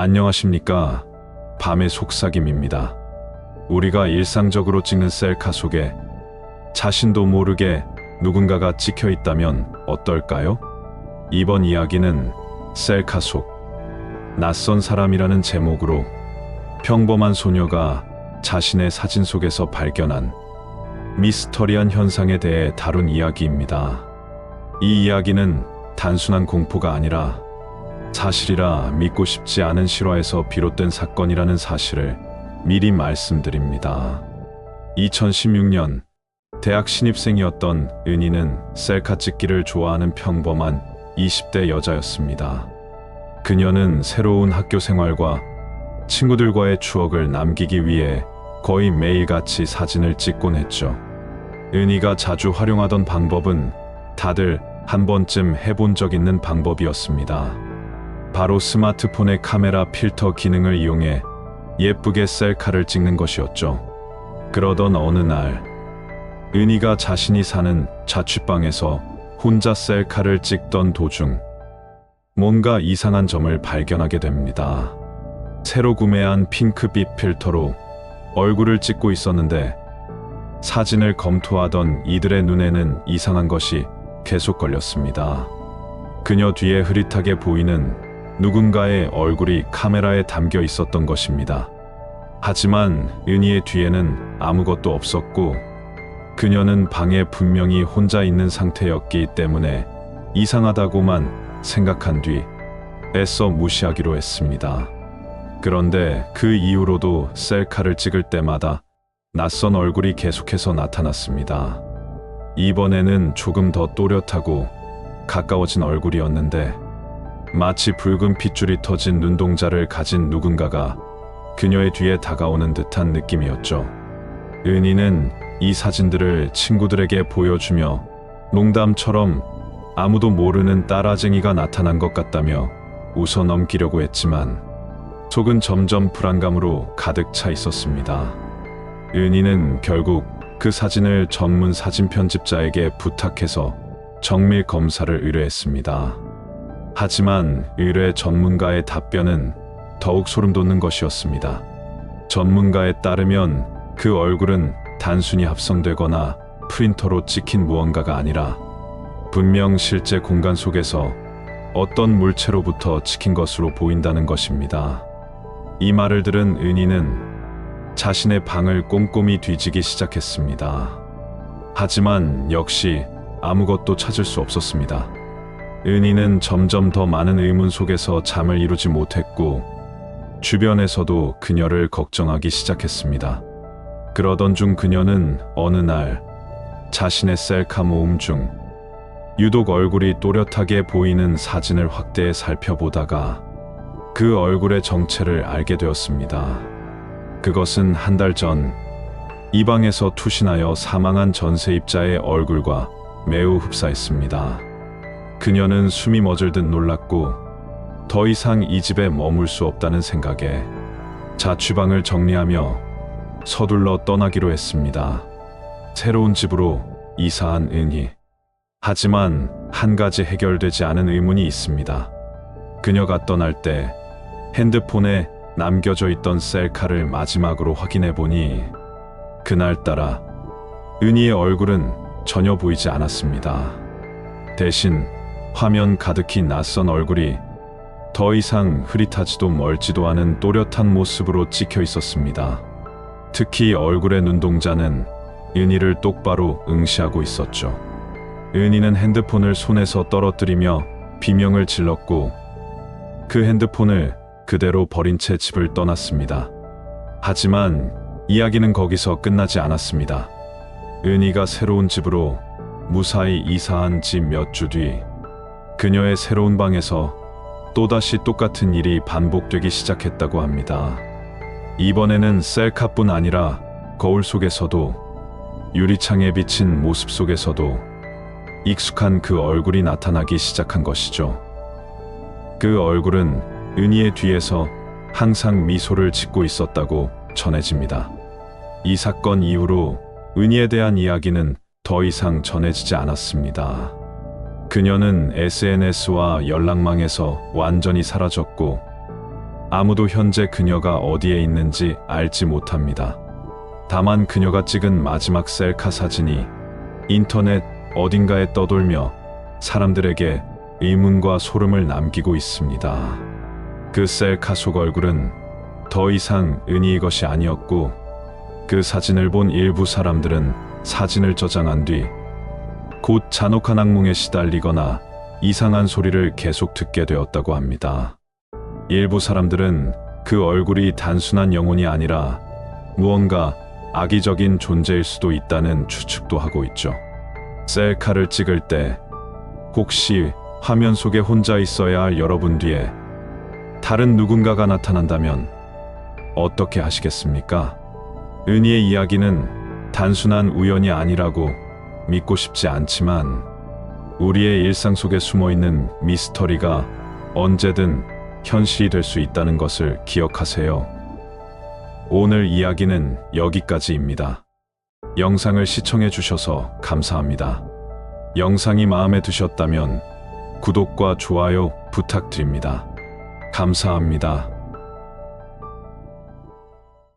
안녕하십니까. 밤의 속삭임입니다. 우리가 일상적으로 찍는 셀카 속에 자신도 모르게 누군가가 찍혀 있다면 어떨까요? 이번 이야기는 셀카 속 낯선 사람이라는 제목으로 평범한 소녀가 자신의 사진 속에서 발견한 미스터리한 현상에 대해 다룬 이야기입니다. 이 이야기는 단순한 공포가 아니라 사실이라 믿고 싶지 않은 실화에서 비롯된 사건이라는 사실을 미리 말씀드립니다. 2016년 대학 신입생이었던 은희는 셀카 찍기를 좋아하는 평범한 20대 여자였습니다. 그녀는 새로운 학교 생활과 친구들과의 추억을 남기기 위해 거의 매일같이 사진을 찍곤 했죠. 은희가 자주 활용하던 방법은 다들 한 번쯤 해본 적 있는 방법이었습니다. 바로 스마트폰의 카메라 필터 기능을 이용해 예쁘게 셀카를 찍는 것이었죠. 그러던 어느 날, 은희가 자신이 사는 자취방에서 혼자 셀카를 찍던 도중 뭔가 이상한 점을 발견하게 됩니다. 새로 구매한 핑크빛 필터로 얼굴을 찍고 있었는데 사진을 검토하던 이들의 눈에는 이상한 것이 계속 걸렸습니다. 그녀 뒤에 흐릿하게 보이는 누군가의 얼굴이 카메라에 담겨 있었던 것입니다. 하지만 은희의 뒤에는 아무것도 없었고 그녀는 방에 분명히 혼자 있는 상태였기 때문에 이상하다고만 생각한 뒤 애써 무시하기로 했습니다. 그런데 그 이후로도 셀카를 찍을 때마다 낯선 얼굴이 계속해서 나타났습니다. 이번에는 조금 더 또렷하고 가까워진 얼굴이었는데 마치 붉은 핏줄이 터진 눈동자를 가진 누군가가 그녀의 뒤에 다가오는 듯한 느낌이었죠. 은희는 이 사진들을 친구들에게 보여주며 농담처럼 아무도 모르는 딸아쟁이가 나타난 것 같다며 웃어 넘기려고 했지만 속은 점점 불안감으로 가득 차 있었습니다. 은희는 결국 그 사진을 전문 사진 편집자에게 부탁해서 정밀 검사를 의뢰했습니다. 하지만 의뢰 전문가의 답변은 더욱 소름 돋는 것이었습니다. 전문가에 따르면 그 얼굴은 단순히 합성되거나 프린터로 찍힌 무언가가 아니라 분명 실제 공간 속에서 어떤 물체로부터 찍힌 것으로 보인다는 것입니다. 이 말을 들은 은희는 자신의 방을 꼼꼼히 뒤지기 시작했습니다. 하지만 역시 아무것도 찾을 수 없었습니다. 은희는 점점 더 많은 의문 속에서 잠을 이루지 못했고 주변에서도 그녀를 걱정하기 시작했습니다. 그러던 중 그녀는 어느 날 자신의 셀카 모음 중 유독 얼굴이 또렷하게 보이는 사진을 확대해 살펴보다가 그 얼굴의 정체를 알게 되었습니다. 그것은 한 달 전 이 방에서 투신하여 사망한 전세입자의 얼굴과 매우 흡사했습니다. 그녀는 숨이 멎을 듯 놀랐고 더 이상 이 집에 머물 수 없다는 생각에 자취방을 정리하며 서둘러 떠나기로 했습니다. 새로운 집으로 이사한 은희. 하지만 한 가지 해결되지 않은 의문이 있습니다. 그녀가 떠날 때 핸드폰에 남겨져 있던 셀카를 마지막으로 확인해 보니 그날따라 은희의 얼굴은 전혀 보이지 않았습니다. 대신 화면 가득히 낯선 얼굴이 더 이상 흐릿하지도 멀지도 않은 또렷한 모습으로 찍혀 있었습니다. 특히 얼굴의 눈동자는 은희를 똑바로 응시하고 있었죠. 은희는 핸드폰을 손에서 떨어뜨리며 비명을 질렀고 그 핸드폰을 그대로 버린 채 집을 떠났습니다. 하지만 이야기는 거기서 끝나지 않았습니다. 은희가 새로운 집으로 무사히 이사한 지 몇 주 뒤 그녀의 새로운 방에서 또다시 똑같은 일이 반복되기 시작했다고 합니다. 이번에는 셀카뿐 아니라 거울 속에서도 유리창에 비친 모습 속에서도 익숙한 그 얼굴이 나타나기 시작한 것이죠. 그 얼굴은 은희의 뒤에서 항상 미소를 짓고 있었다고 전해집니다. 이 사건 이후로 은희에 대한 이야기는 더 이상 전해지지 않았습니다. 그녀는 SNS와 연락망에서 완전히 사라졌고 아무도 현재 그녀가 어디에 있는지 알지 못합니다. 다만 그녀가 찍은 마지막 셀카 사진이 인터넷 어딘가에 떠돌며 사람들에게 의문과 소름을 남기고 있습니다. 그 셀카 속 얼굴은 더 이상 은희의 것이 아니었고, 그 사진을 본 일부 사람들은 사진을 저장한 뒤 곧 잔혹한 악몽에 시달리거나 이상한 소리를 계속 듣게 되었다고 합니다. 일부 사람들은 그 얼굴이 단순한 영혼이 아니라 무언가 악의적인 존재일 수도 있다는 추측도 하고 있죠. 셀카를 찍을 때 혹시 화면 속에 혼자 있어야 할 여러분 뒤에 다른 누군가가 나타난다면 어떻게 하시겠습니까? 은희의 이야기는 단순한 우연이 아니라고 믿고 싶지 않지만, 우리의 일상 속에 숨어있는 미스터리가 언제든 현실이 될 수 있다는 것을 기억하세요. 오늘 이야기는 여기까지입니다. 영상을 시청해 주셔서 감사합니다. 영상이 마음에 드셨다면 구독과 좋아요 부탁드립니다. 감사합니다.